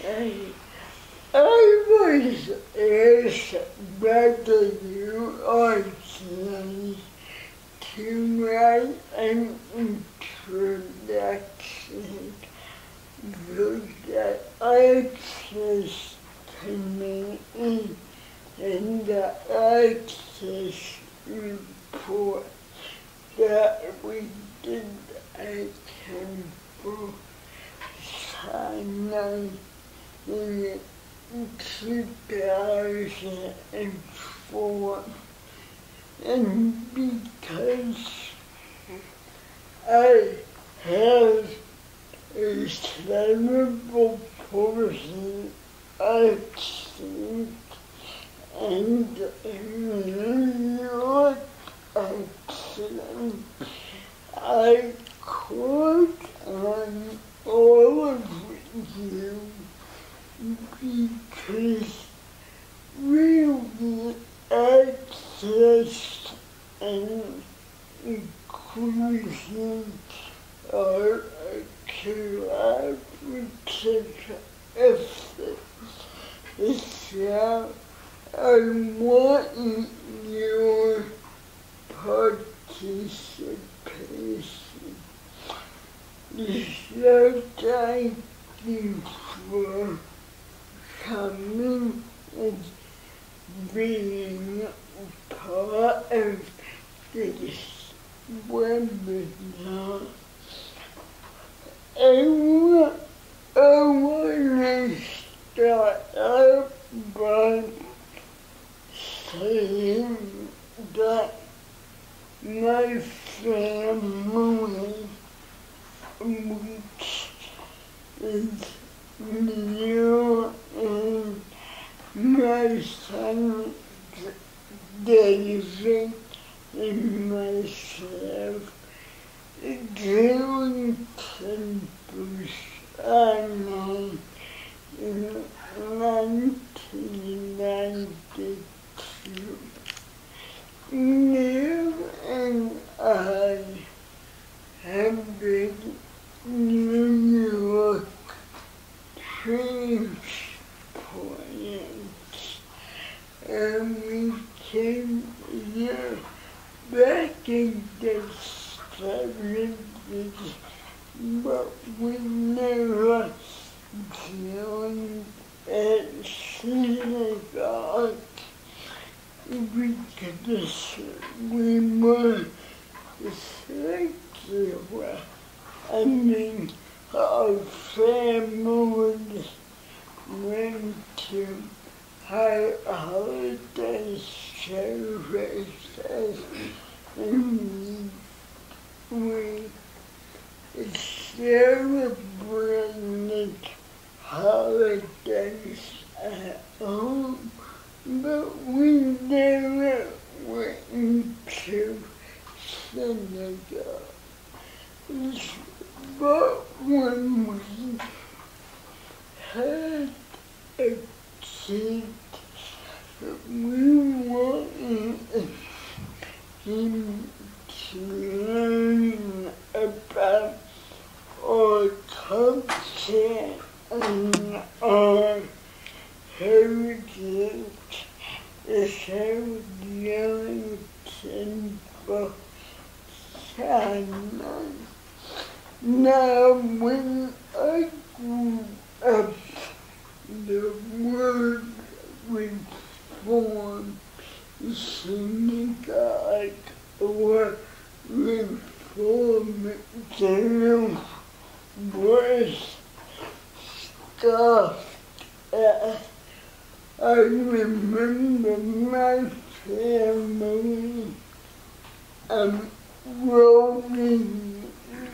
I was asked whether you are keen to write an introduction to the access committee and the access report that we did at Temple Sinai in 2004, and because I have a cerebral palsy accent and a New York accent, I called on all of you because really access and inclusion are a collaborative effort. So I want your participation. So thank you for coming and being part of this webinar. I want to start out by saying that my family, which is you and my son David and myself, during Temple Sinai in 1992. Neil and I have been New York transplants, and we came here back in the 70s, but we never joined at synagogue because we were secular. I mean, our families went to high holiday services, and we celebrated holidays at home, but we never went into synagogue. But when we had a kid, we wanted him to learn about our culture and our heritage is how young Temple Sinai. Now, when I grew up, the word reform, synagogue, or reform was scoffed at. I remember my family rolling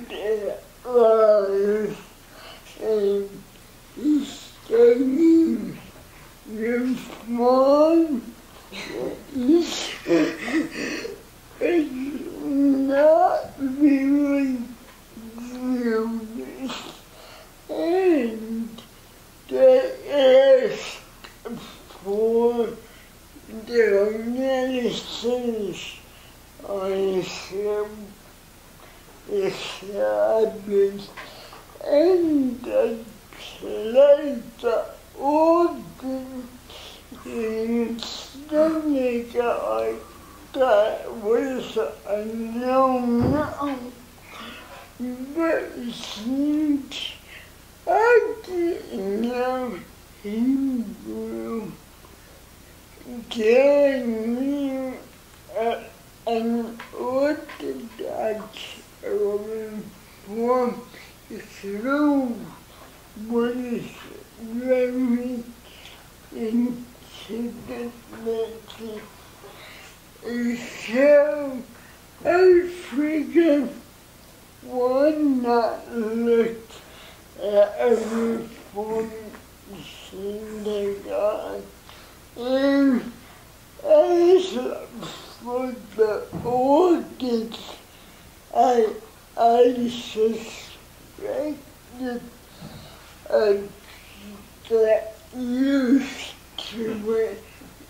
their eyes and saying reform is not really serious, and they asked for their medicines on the Sabbath, and the later organ in synagogue that was a no-no. But since I didn't know Hebrew, getting an Orthodox reform through was very intimidating. So I figured, why not look at a reform synagogue? And as for the organs, I suspected got used to it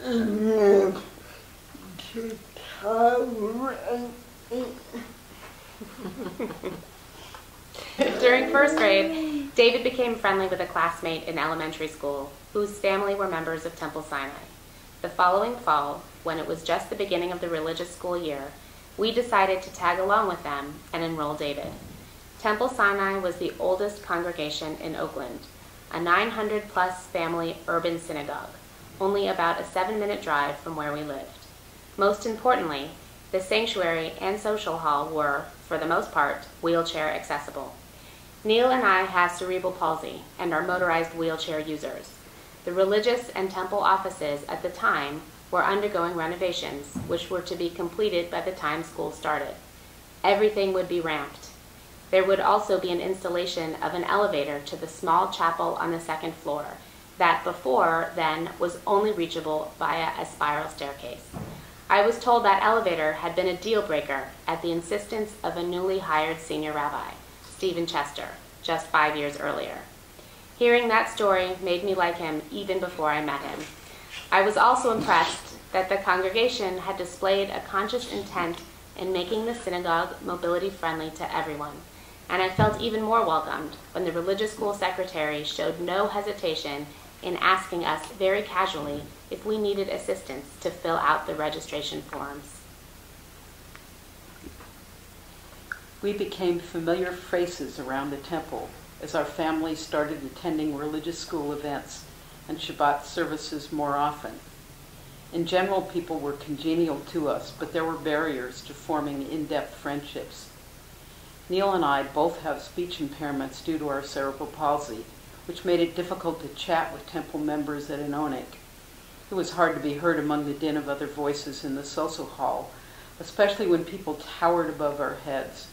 enough to tolerate it. During first grade, David became friendly with a classmate in elementary school whose family were members of Temple Sinai. The following fall, when it was just the beginning of the religious school year, we decided to tag along with them and enroll David. Temple Sinai was the oldest congregation in Oakland, a 900-plus family urban synagogue, only about a 7-minute drive from where we lived. Most importantly, the sanctuary and social hall were, for the most part, wheelchair accessible. Neil and I have cerebral palsy and are motorized wheelchair users. The religious and temple offices at the time were undergoing renovations, which were to be completed by the time school started. Everything would be ramped. There would also be an installation of an elevator to the small chapel on the second floor that before then was only reachable via a spiral staircase. I was told that elevator had been a deal breaker at the insistence of a newly hired senior rabbi, Stephen Chester, just 5 years earlier. Hearing that story made me like him even before I met him. I was also impressed that the congregation had displayed a conscious intent in making the synagogue mobility friendly to everyone, and I felt even more welcomed when the religious school secretary showed no hesitation in asking us very casually if we needed assistance to fill out the registration forms. We became familiar faces around the temple as our families started attending religious school events and Shabbat services more often. In general, people were congenial to us, but there were barriers to forming in-depth friendships. Neil and I both have speech impairments due to our cerebral palsy, which made it difficult to chat with temple members at an onik. It was hard to be heard among the din of other voices in the social hall, especially when people towered above our heads.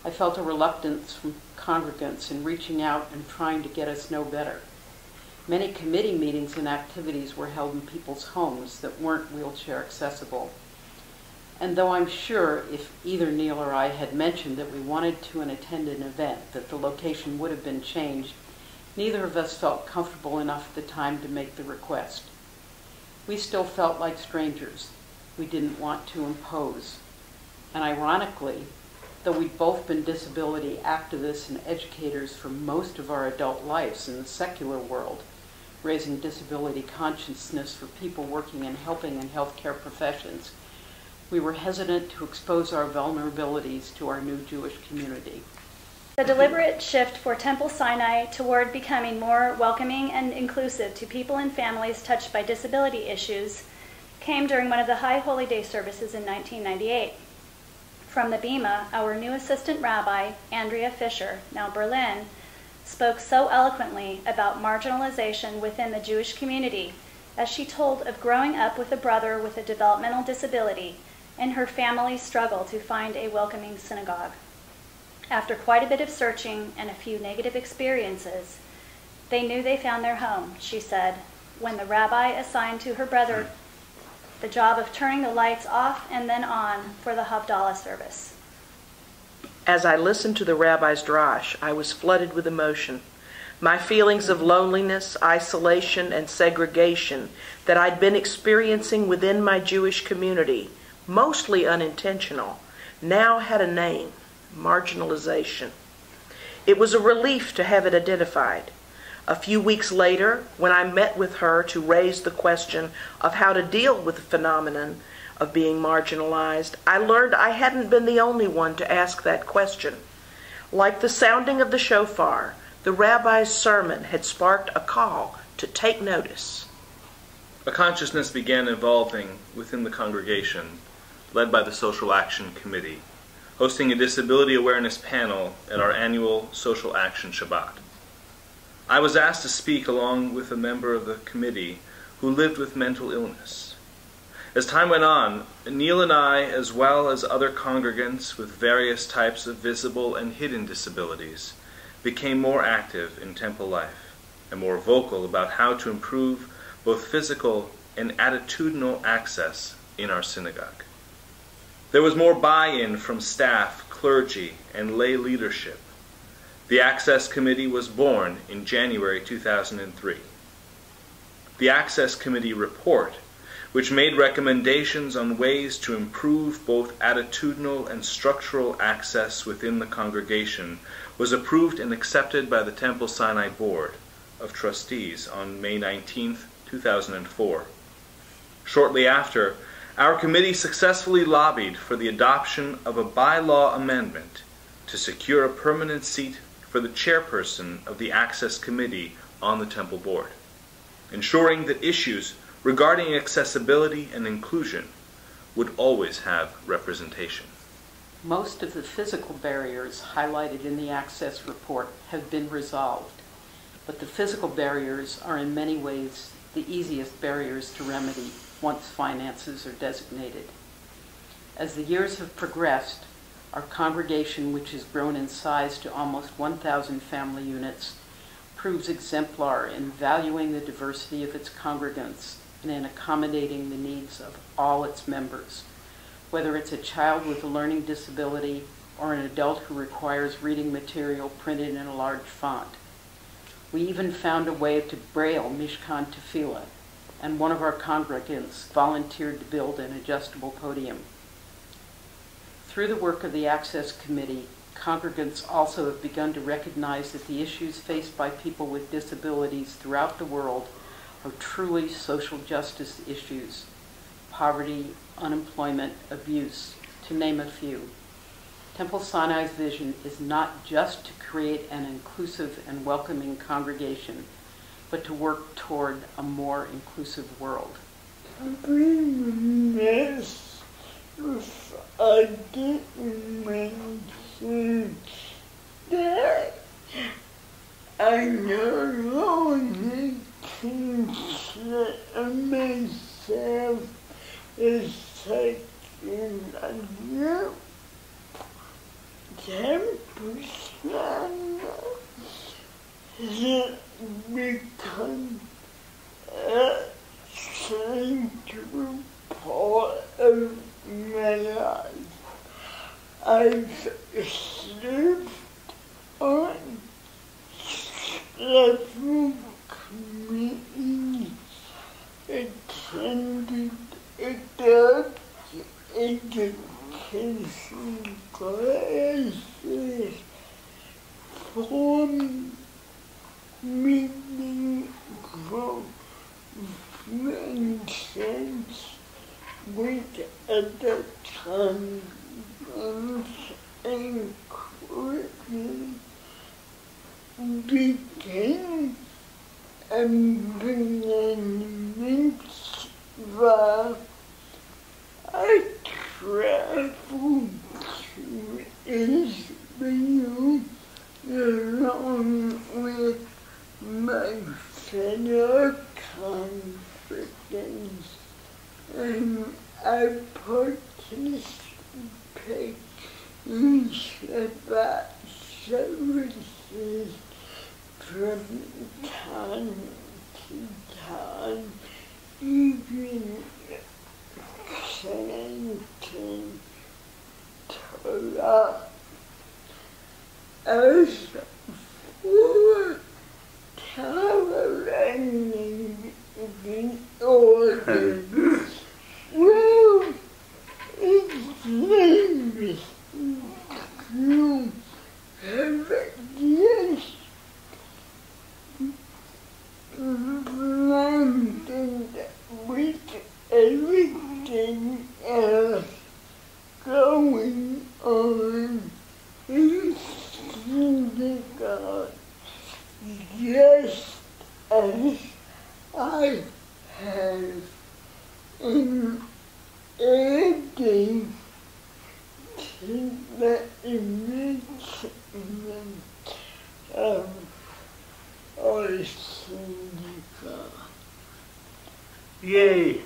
I felt a reluctance from congregants in reaching out and trying to get us know better. Many committee meetings and activities were held in people's homes that weren't wheelchair accessible. And though I'm sure if either Neil or I had mentioned that we wanted to and attend an event, that the location would have been changed, neither of us felt comfortable enough at the time to make the request. We still felt like strangers. We didn't want to impose. And ironically, though we'd both been disability activists and educators for most of our adult lives in the secular world, raising disability consciousness for people working and helping in healthcare professions, we were hesitant to expose our vulnerabilities to our new Jewish community. The deliberate shift for Temple Sinai toward becoming more welcoming and inclusive to people and families touched by disability issues came during one of the High Holy Day services in 1998. From the Bema, our new assistant rabbi, Andrea Fisher, now Berlin, spoke so eloquently about marginalization within the Jewish community as she told of growing up with a brother with a developmental disability and her family's struggle to find a welcoming synagogue. After quite a bit of searching and a few negative experiences, they knew they found their home, she said, when the rabbi assigned to her brother the job of turning the lights off and then on for the Havdalah service. As I listened to the rabbi's drash, I was flooded with emotion. My feelings of loneliness, isolation, and segregation that I'd been experiencing within my Jewish community, mostly unintentional, now had a name: marginalization. It was a relief to have it identified. A few weeks later, when I met with her to raise the question of how to deal with the phenomenon of being marginalized, I learned I hadn't been the only one to ask that question. Like the sounding of the shofar, the rabbi's sermon had sparked a call to take notice. A consciousness began evolving within the congregation, led by the Social Action Committee, hosting a disability awareness panel at our annual Social Action Shabbat. I was asked to speak along with a member of the committee who lived with mental illness. As time went on, Neil and I, as well as other congregants with various types of visible and hidden disabilities, became more active in temple life and more vocal about how to improve both physical and attitudinal access in our synagogue. There was more buy-in from staff, clergy, and lay leadership. The Access Committee was born in January 2003. The Access Committee report, which made recommendations on ways to improve both attitudinal and structural access within the congregation, was approved and accepted by the Temple Sinai Board of Trustees on May 19, 2004. Shortly after, our committee successfully lobbied for the adoption of a bylaw amendment to secure a permanent seat for the chairperson of the Access Committee on the Temple Board, ensuring that issues regarding accessibility and inclusion would always have representation. Most of the physical barriers highlighted in the Access report have been resolved, but the physical barriers are in many ways the easiest barriers to remedy once finances are designated. As the years have progressed, our congregation, which has grown in size to almost 1,000 family units, proves exemplar in valuing the diversity of its congregants and in accommodating the needs of all its members, whether it's a child with a learning disability or an adult who requires reading material printed in a large font. We even found a way to braille Mishkan Tefillah, and one of our congregants volunteered to build an adjustable podium. Through the work of the Access Committee, congregants also have begun to recognize that the issues faced by people with disabilities throughout the world are truly social justice issues: poverty, unemployment, abuse, to name a few. Temple Sinai's vision is not just to create an inclusive and welcoming congregation, but to work toward a more inclusive world. If I didn't mention that I not only consider myself as taking a new 10% has become a central part of my life. I've served on several committees, attended adult education classes, formed meeting friendships with other congregants, and quickly became a mitzvah. I traveled to Israel along with my fellow congregants, and I participate in Shabbat services from time to time, even chanting Torah. As for tolerating the order, well, it's dangerous to have just in anything that image of our Savior. Yay!